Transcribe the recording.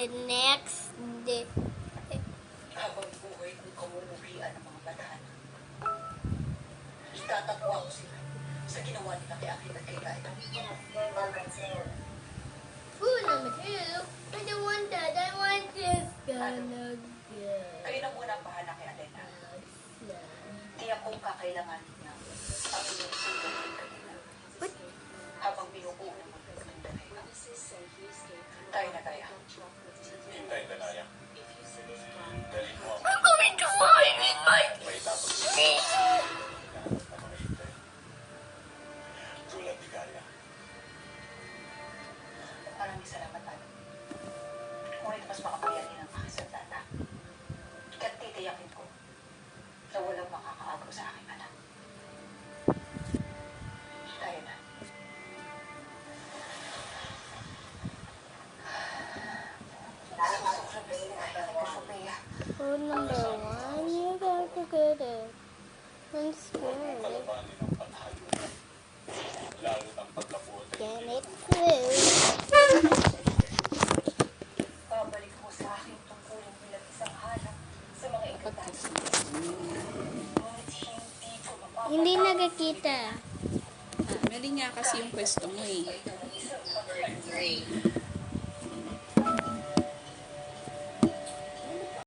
the next day. Habang buhay kong kamumuhian ng mga batahan. Itatatwa ko sila sa ginawa nila kay Akin at kay Gaeta. Food on the hill. I don't want that. I want this. Gonna go. Kayo na muna ang bahala kay Alena. Tiyak kong kakailanganin niya ang inyong tulong ng kanila. What? Habang binubuo ng mundo ng Danaya. Tayo na tayo. Hintay, Danaya. Dalhin mo ang I'm going to find it, my may dapat na mga hintay. Tulad ni Gaia. Maraming salamat, Ano. Ngunit mas makapangyarihan ang aking sandata. Kaya't titiyakin ko na walang makakaagaw sa aking anak. Tayo na. Sophia. Rule number 1, you got to get it. I'm scared. Kalabanin ang paghayo. Lalo ng pagkapuot ay Get it through. Babalik ko sa aking tungkulin bilang isang hanap sa mga ikatalo. Ngunit hindi ko mapapatawad Hindi nakakita. Mali nga kasi yung pwesto mo eh. ng isang pagkakas.